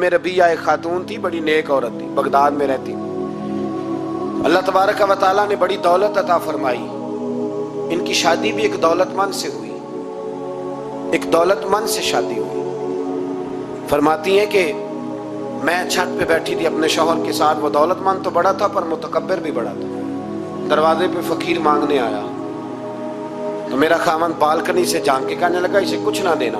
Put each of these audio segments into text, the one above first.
रबिया एक खातून थी, बड़ी नेक औरत थी, बगदाद में रहती। अल्लाह तबारक व तआला ने बड़ी दौलत अता फरमाई। इनकी शादी भी एक दौलतमंद से हुई, एक दौलतमंद से शादी हुई। फरमाती हैं कि मैं छत पे बैठी थी अपने शौहर के साथ। वो दौलतमंद तो बड़ा था पर मुतकब्बिर भी बड़ा था। दरवाजे पे फकीर मांगने आया तो मेरा खामन बालकनी से झांक के कहने लगा, इसे कुछ ना देना,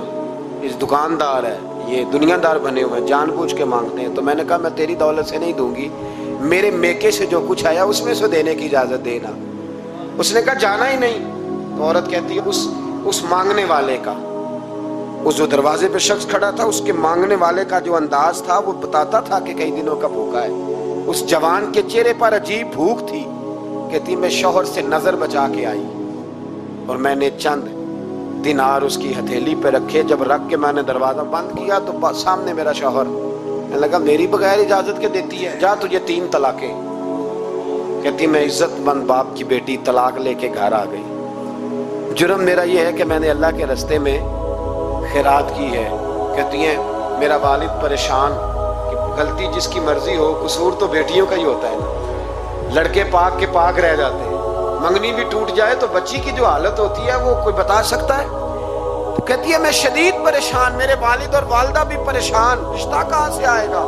इस दुकानदार है, ये दुनियादार बने हुए हैं, जानबूझ के मांगते हैं। तो मैंने कहा मैं तेरी दौलत से नहीं दूंगी, मेरे मेके से जो कुछ आया उसमें से देने की इजाजत देना। उसने कहा जाना ही नहीं। तो औरत कहती है उस मांगने वाले का, उस जो दरवाजे पे शख्स खड़ा था, उसके मांगने वाले का जो अंदाज था वो बताता था कि कई दिनों का भूखा है। उस जवान के चेहरे पर अजीब भूख थी। कहती मैं शौहर से नजर बचा के आई और मैंने चंद दिनार उसकी हथेली पे रखे। जब रख के मैंने दरवाजा बंद किया तो सामने मेरा शौहर। मैं लगा मेरी बगैर इजाजत के देती है, जा तुझे 3 तलाकें। कहती मैं इज्जतमंद बाप की बेटी तलाक लेके घर आ गई। जुर्म मेरा ये है कि मैंने अल्लाह के रास्ते में खैरात की है। कहती है मेरा वालिद परेशान कि गलती जिसकी मर्जी हो, कसूर तो बेटियों का ही होता है ना। लड़के पाक के पाक रह जाते हैं, मंगनी भी टूट जाए तो बच्ची की जो हालत होती है वो कोई बता सकता है। तो कहती है मैं शदीद परेशान, मेरे वालिद और वालदा भी परेशान, रिश्ता कहाँ से आएगा।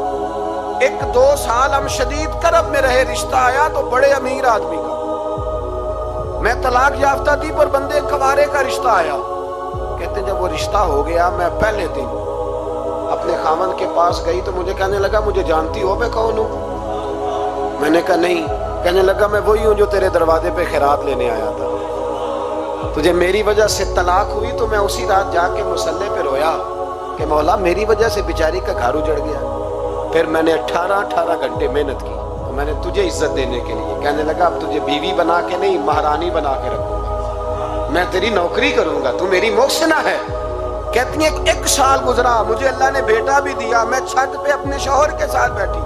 1-2 साल हम शदीद करब में रहे, रिश्ता आया तो बड़े अमीर आदमी का। मैं तलाक याफ्ता थी पर बंदे कवारे का रिश्ता आया। कहते जब वो रिश्ता हो गया, मैं पहले दिन अपने खामन के पास गई तो मुझे कहने लगा मुझे जानती हो मैं कौन हूँ। मैंने कहा नहीं। कहने लगा मैं वही हूँ जो तेरे दरवाजे पे खैरात लेने आया था। तुझे मेरी वजह से तलाक हुई तो मैं उसी रात जाके मुसल्ले पे रोया कि मौला मेरी वजह से बेचारी का घर उजड़ गया। फिर मैंने 18 घंटे मेहनत की तो मैंने तुझे इज्जत देने के लिए। कहने लगा अब तुझे बीवी बना के नहीं, महारानी बना के रखूंगा, मैं तेरी नौकरी करूंगा, तू मेरी मोहसिना है। कहती है 1 साल गुजरा, मुझे अल्लाह ने बेटा भी दिया। मैं छत पे अपने शौहर के साथ बैठी,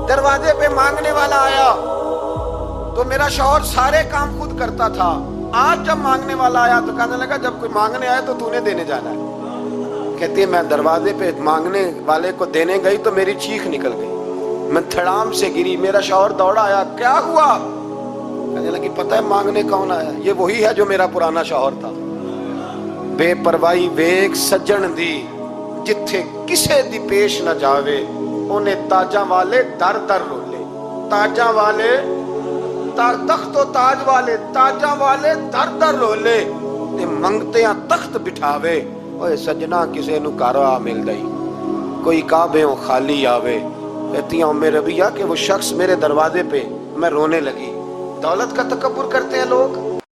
दरवाजे पे मांगने वाला आया तो मेरा शौहर सारे काम खुद करता था। आज जब मांगने वाला आया तो कहने लगा जब कोई मांगने आया तो तूने देने जाना है। कहती है मैं दरवाजे पे मांगने वाले को देने गई तो मेरी चीख निकल गई, मैं धड़ाम से गिरी। मेरा शौहर दौड़ा आया, क्या हुआ। कहने लगी पता है मांगने कौन आया, ये वही है जो मेरा पुराना शौहर था। बेपरवाही वेख सज्जन दी, जिथे किसे दी पेश न जावे, उन्हें ताजा वाले दर दर रोले। ताजा वाले तख्त ताज वाले, ताजा वाले दर दर रोले, ते मंगते तख्त बिठावे। ओए सजना किसे नु कारा मिल गई, कोई काबे खाली आवे। कहती हूँ मेरे रबिया कि वो शख्स मेरे दरवाजे पे, मैं रोने लगी। दौलत का तकब्बुर करते हैं लोग।